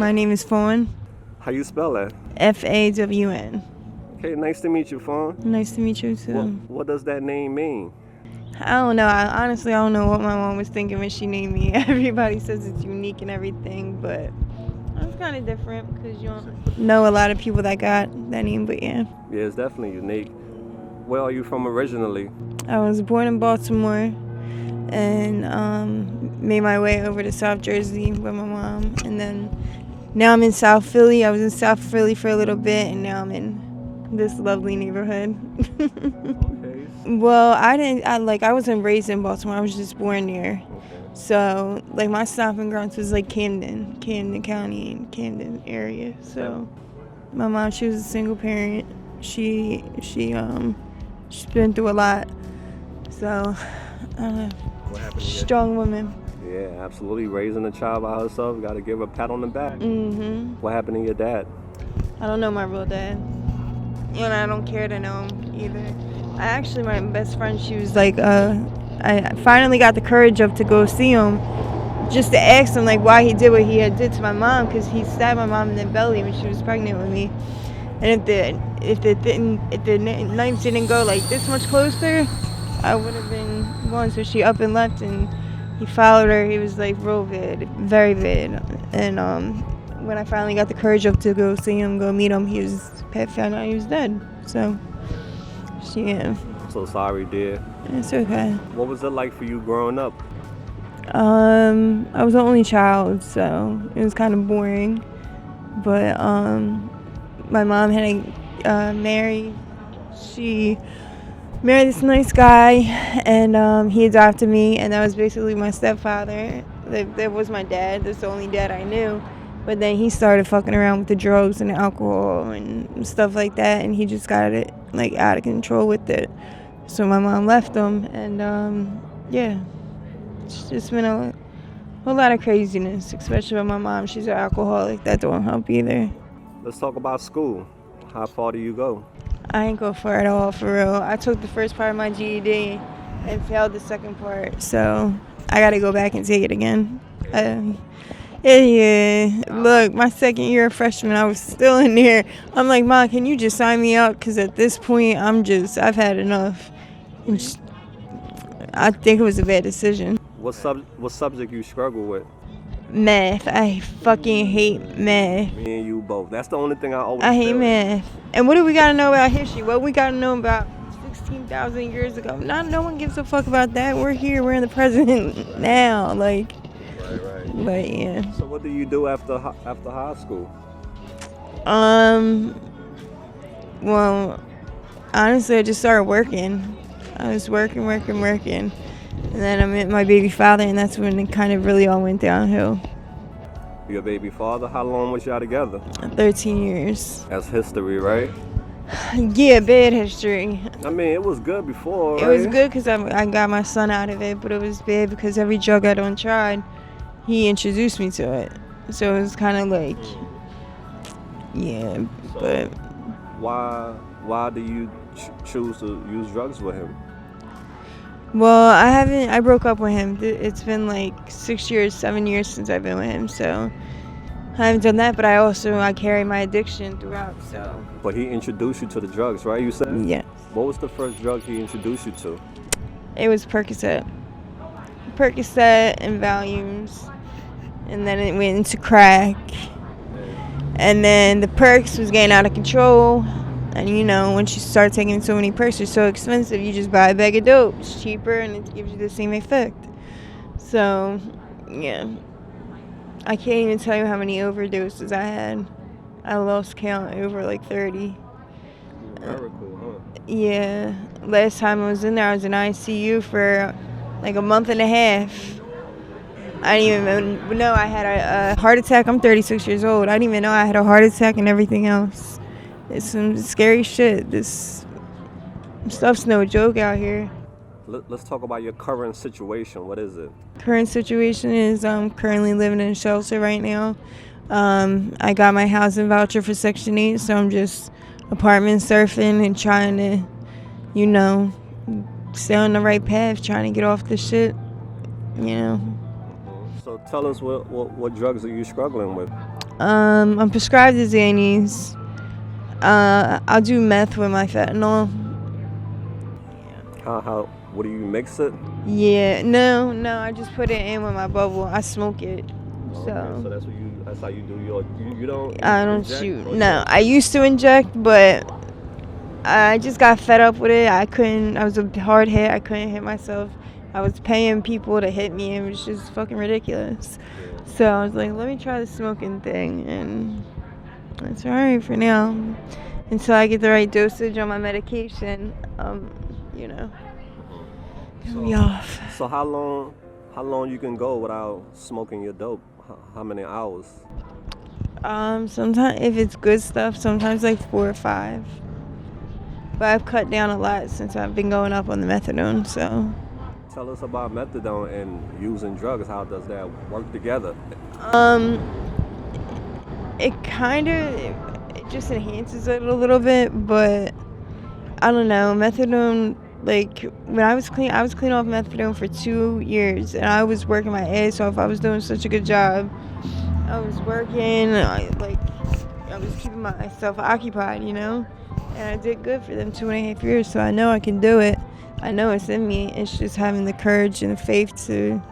My name is Fawn. How you spell that? Fawn. Okay, nice to meet you, Fawn. Nice to meet you too. What does that name mean? I don't know. Honestly, I don't know what my mom was thinking when she named me. Everybody says it's unique and everything, but it's kind of different because you don't know a lot of people that got that name, but yeah. Yeah, it's definitely unique. Where are you from originally? I was born in Baltimore and made my way over to South Jersey with my mom, and then now I'm in South Philly. I was in South Philly for a little bit, and now I'm in this lovely neighborhood. Okay. Well, I wasn't raised in Baltimore. I was just born there. Okay. So, like, my stomping grounds was like Camden County and Camden area. So, my mom, she was a single parent. She's been through a lot. So, What happened to strong woman. Yeah, absolutely. Raising a child by herself, got to give her a pat on the back. Mm-hmm. What happened to your dad? I don't know my real dad. And I don't care to know him either. My best friend, she was like, I finally got the courage up to go see him just to ask him, like, why he did what he had did to my mom, because he stabbed my mom in the belly when she was pregnant with me. And if the knife didn't go, like, this much closer, I would have been gone. So she up and left, and he followed her. He was, like, real vid, very vid. And when I finally got the courage up to go see him, go meet him, found out he was dead. So, yeah. I'm so sorry, dear. It's okay. What was it like for you growing up? I was the only child, so it was kind of boring. But my mom had married. She married this nice guy, and he adopted me, and that was basically my stepfather. That was my dad. That's the only dad I knew. But then he started fucking around with the drugs and the alcohol and stuff like that, and he just got it, like, out of control with it. So my mom left him, and yeah, it's just been a whole lot of craziness, especially with my mom. She's an alcoholic. That don't help either. Let's talk about school. How far do you go? I ain't go far at all, for real. I took the first part of my GED and failed the second part, so I gotta go back and take it again. Yeah. Look, my second year of freshman, I was still in there. I'm like, Mom, can you just sign me up? Because at this point, I've had enough. And I think it was a bad decision. What subject you struggle with? Math. I fucking hate math. Me and you both. That's the only thing I hate math. And what do we got to know about history? What we got to know about 16,000 years ago? No one gives a fuck about that. We're here. We're in the present now. Like... Right. But yeah. So what do you do after high school? Well, honestly, I just started working. I was working. And then I met my baby father, and that's when it kind of really all went downhill. Your baby father, how long was y'all together? 13 years. That's history, right? Yeah, bad history. I mean, it was good before, right? It was good because I got my son out of it, but it was bad because every drug I done tried, he introduced me to it. So it was kind of like, yeah, so but... Why do you choose to use drugs with him? Well, I broke up with him. It's been like 7 years since I've been with him, so I haven't done that, but I carry my addiction throughout, so. But he introduced you to the drugs, right, you said? Yeah. What was the first drug he introduced you to? It was Percocet and Valiums, and then it went into crack, and then the perks was getting out of control, and you know, once you start taking so many perks, they're so expensive, you just buy a bag of dope. It's cheaper, and it gives you the same effect. So, yeah. I can't even tell you how many overdoses I had. I lost count, over like 30. Very cool, huh? Yeah. Last time I was in there, I was in ICU for like a month and a half. I didn't even know I had a heart attack. I'm 36 years old. I didn't even know I had a heart attack and everything else. It's some scary shit. This stuff's no joke out here. Let's talk about your current situation. What is it? Current situation is I'm currently living in a shelter right now. I got my housing voucher for Section 8, so I'm just apartment surfing and trying to, you know, stay on the right path, trying to get off this shit, you know. So tell us what drugs are you struggling with? I'm prescribed the Xannies. I'll do meth with my fentanyl. What do you mix it? Yeah, no, I just put it in with my bubble. I smoke it. Okay, So so that's how you do your, you don't I don't inject, shoot. or No, I used to inject, but I just got fed up with it. I was a hard hit. I couldn't hit myself. I was paying people to hit me. It was just fucking ridiculous. Yeah. So I was like, let me try the smoking thing. And it's alright for now. Until I get the right dosage on my medication, you know, it'll be off. So how long you can go without smoking your dope? How many hours? Sometimes if it's good stuff, sometimes like 4 or 5. But I've cut down a lot since I've been going up on the methadone, so. Tell us about methadone and using drugs. How does that work together? It just enhances it a little bit, but I don't know. Methadone, like when I was clean off methadone for 2 years, and I was working my ass off. I was doing such a good job. I was working, I was keeping myself occupied, you know, and I did good for them 2.5 years. So I know I can do it. I know it's in me. It's just having the courage and the faith to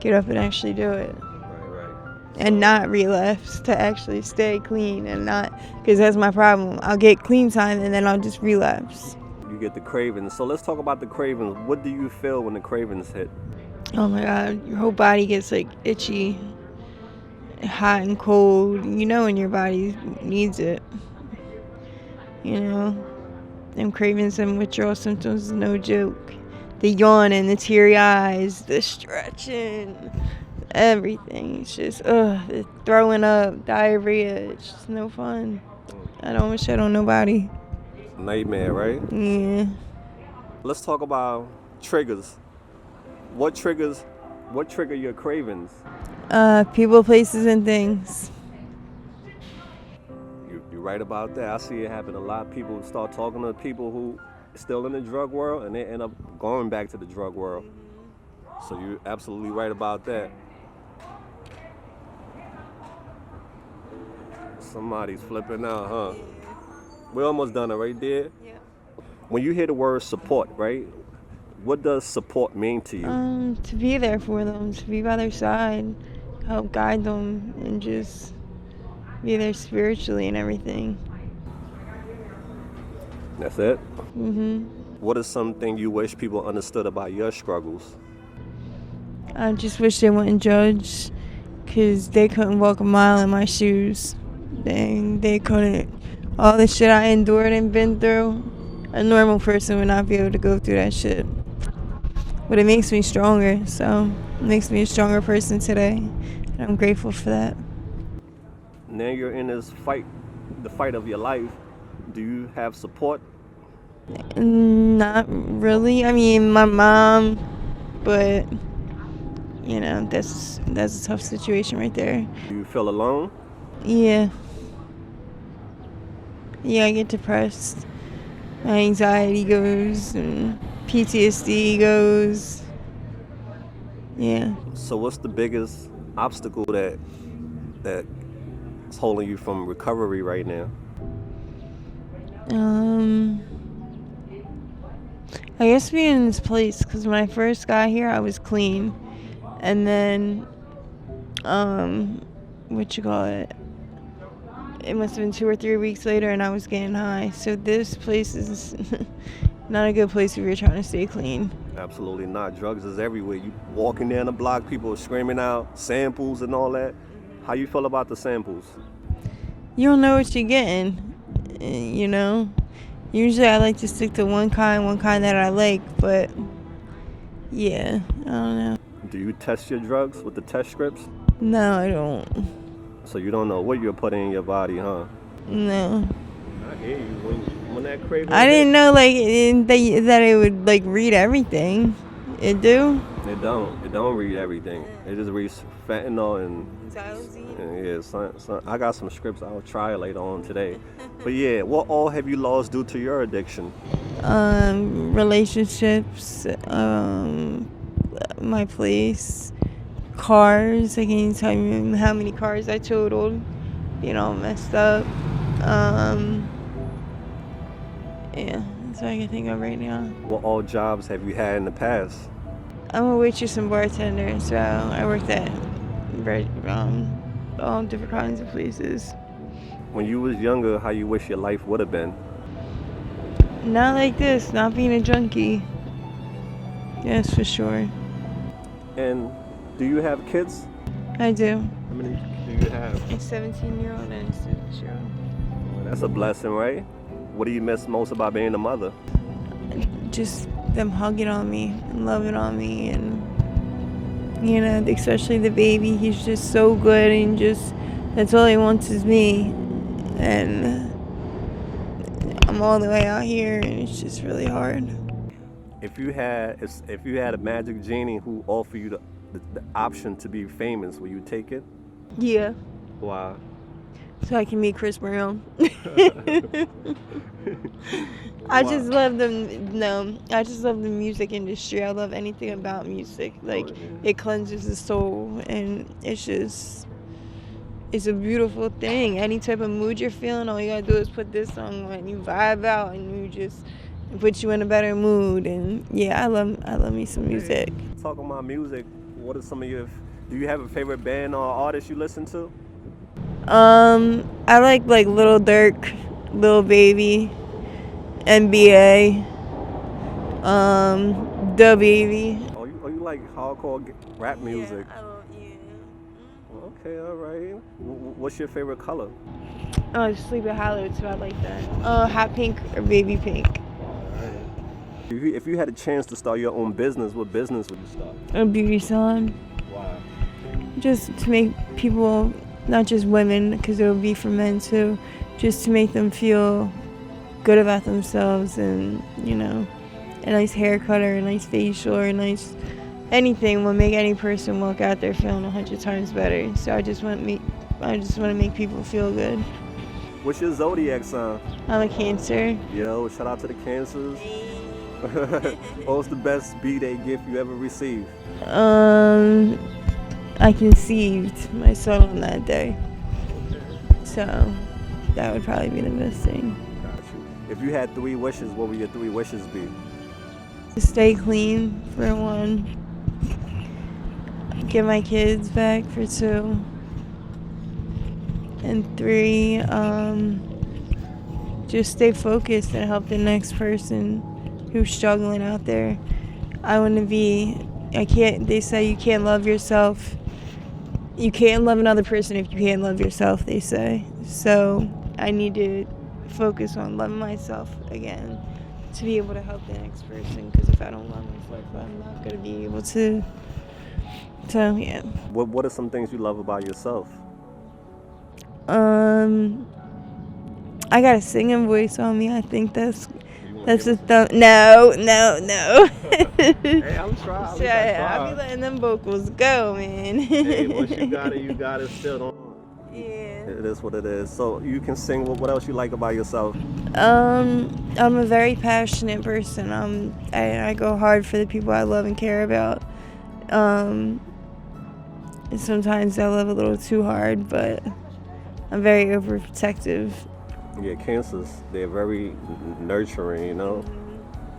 get up and actually do it. Right. And not relapse, to actually stay clean and not, because that's my problem. I'll get clean time and then I'll just relapse. You get the cravings. So let's talk about the cravings. What do you feel when the cravings hit? Oh my God, your whole body gets like itchy, hot and cold. You know when your body needs it. You know, them cravings and withdrawal symptoms is no joke. The yawning, the teary eyes, the stretching, everything. It's just, the throwing up, diarrhea. It's just no fun. I don't wish that on nobody. Nightmare, right? Yeah. Let's talk about triggers. What trigger your cravings? People, places, and things. You're right about that. I see it happen a lot. People start talking to people who are still in the drug world, and they end up going back to the drug world. So you're absolutely right about that. Somebody's flipping out, huh? We're almost done, right there? Yeah. When you hear the word support, right? What does support mean to you? To be there for them, to be by their side, help guide them, and just be there spiritually and everything. That's it? Mhm. What is something you wish people understood about your struggles? I just wish they wouldn't judge, because they couldn't walk a mile in my shoes. They couldn't. All the shit I endured and been through, a normal person would not be able to go through that shit. But it makes me stronger, so it makes me a stronger person today. And I'm grateful for that. Now you're in this fight, the fight of your life. Do you have support? Not really. I mean, my mom, but you know, that's a tough situation right there. Do you feel alone? Yeah. Yeah, I get depressed. My anxiety goes and PTSD goes. Yeah. So what's the biggest obstacle that is holding you from recovery right now? I guess being in this place, because when I first got here, I was clean. And then, it must have been 2 or 3 weeks later and I was getting high. So this place is not a good place if you're trying to stay clean. Absolutely not. Drugs is everywhere. You walking down the block, people are screaming out samples and all that. How you feel about the samples? You don't know what you're getting, you know? Usually I like to stick to one kind that I like, but yeah, I don't know. Do you test your drugs with the test strips? No, I don't. So you don't know what you're putting in your body, huh? No. I hear you. When that craving... I didn't know that it would read everything. It do? It don't read everything. It just reads fentanyl and yeah, I got some scripts I'll try later on today. But yeah, what all have you lost due to your addiction? Relationships, my place, cars. I can't even tell you how many cars I totaled. being all messed up. Yeah, that's all I can think of right now. What all jobs have you had in the past? I'm a waitress and bartender, so I worked at all different kinds of places. When you was younger, how you wish your life would have been? Not like this, not being a junkie. Yes, for sure. And do you have kids? I do. How many do you have? A 17-year-old and a 6-year-old. Well, that's a blessing, right? What do you miss most about being a mother? Just them hugging on me and loving on me, and especially the baby. He's just so good, and just that's all he wants is me. And I'm all the way out here, and it's just really hard. If you had a magic genie who offered you the option to be famous, will you take it? Yeah. Why? So I can meet Chris Brown. I just love the music industry. I love anything about music. Like, it cleanses the soul, and it's a beautiful thing. Any type of mood you're feeling, all you gotta do is put this song on, and you vibe out, and it puts you in a better mood. And yeah, I love me some music. Talking about music, what are some of do you have a favorite band or artist you listen to? I like Lil Durk, Lil Baby, NBA, Da Baby. Oh, you like hardcore rap music? Yeah. Okay, all right. What's your favorite color? Oh, Sleepy Hollow too. I like that. Hot pink or baby pink. All right. If you had a chance to start your own business, what business would you start? A beauty salon. Why? Just to make people, not just women, because it would be for men too, just to make them feel good about themselves, and a nice haircut or a nice facial or a nice anything will make any person walk out there feeling 100 times better. So I just want to make people feel good. What's your zodiac sign? I'm a Cancer. Yo, shout out to the Cancers. What was the best B-Day gift you ever received? I conceived my son on that day. So that would probably be the best thing. Got you. If you had 3 wishes, what would your 3 wishes be? To stay clean, for 1. Get my kids back, for 2. And 3, just stay focused and help the next person who's struggling out there. They say you can't love yourself. You can't love another person if you can't love yourself, they say. So I need to focus on loving myself again to be able to help the next person, because if I don't love myself, I'm not going to be able to. So, yeah. What are some things you love about yourself? I got a singing voice on me. I think that's a No. Hey, I'm trying. I'll be letting them vocals go, man. Hey, once you got it still. Don't. Yeah. It is what it is. So you can sing. What else you like about yourself? I'm a very passionate person. I go hard for the people I love and care about. And sometimes I love a little too hard, but I'm very overprotective. Yeah, Cancers, they're very nurturing,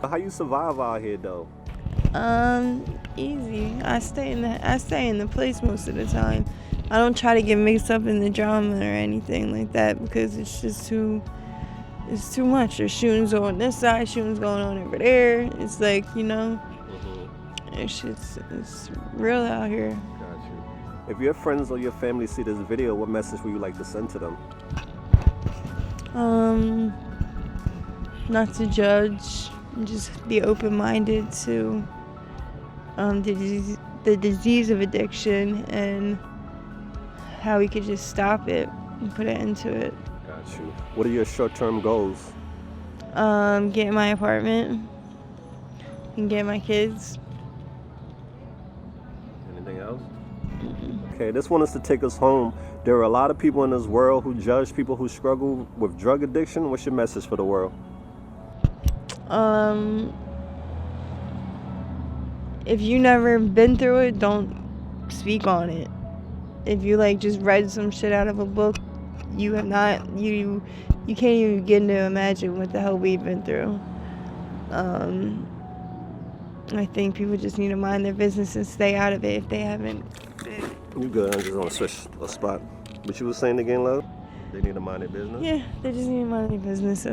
How you survive out here, though? Easy. I stay in the place most of the time. I don't try to get mixed up in the drama or anything like that, because it's too much. There's shootings on this side, shootings going on over there. It's like, it's real out here. Got you. If your friends or your family see this video, what message would you like to send to them? Not to judge, just be open-minded to the disease of addiction, and how we could just stop it and put an end to it. Got you. What are your short-term goals? Get my apartment and get my kids. Anything else? Okay, this one is to take us home. There are a lot of people in this world who judge people who struggle with drug addiction. What's your message for the world? If you never been through it, don't speak on it. If you just read some shit out of a book, you have not, you can't even begin to imagine what the hell we've been through. I think people just need to mind their business and stay out of it if they haven't been. You good? I'm just gonna switch a spot. What you was saying again, love? They need to mind their business? Yeah, they just need to mind their business.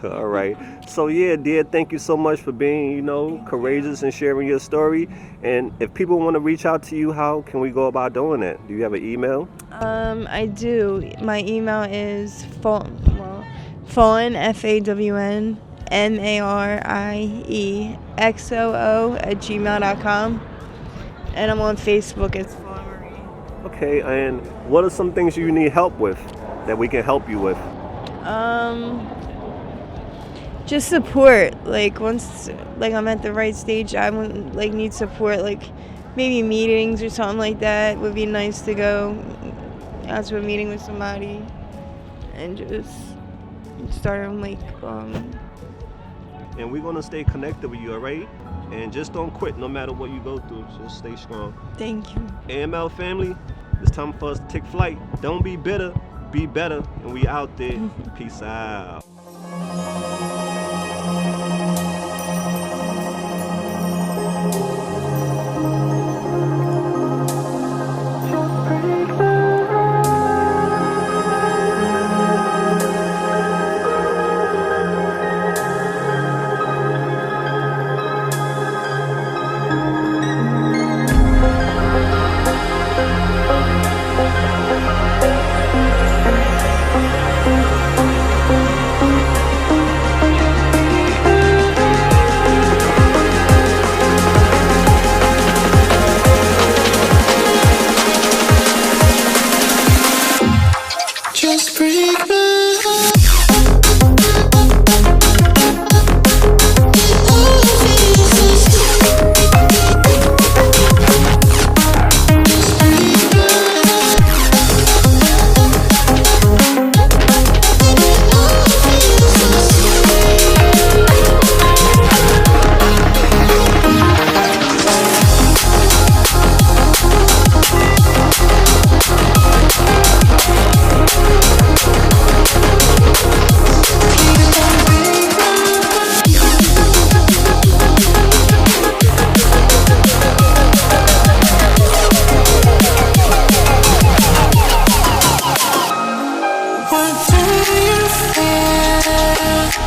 All right. So yeah, dear, thank you so much for being, courageous and sharing your story. And if people want to reach out to you, how can we go about doing that? Do you have an email? I do. My email is Fawn, Fawn, FAWNMARIEXOO@gmail.com. And I'm on Facebook as Fawn Marie. Okay, and what are some things you need help with that we can help you with? Just support. Once I'm at the right stage, I would need support. Maybe meetings or something like that would be nice to go out to a meeting with somebody and just start And we're gonna stay connected with you, all right? And just don't quit no matter what you go through. Just stay strong. Thank you. AML family, it's time for us to take flight. Don't be bitter, be better, and we out there. Peace out.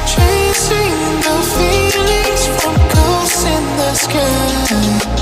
Chasing the feelings from ghosts in the sky.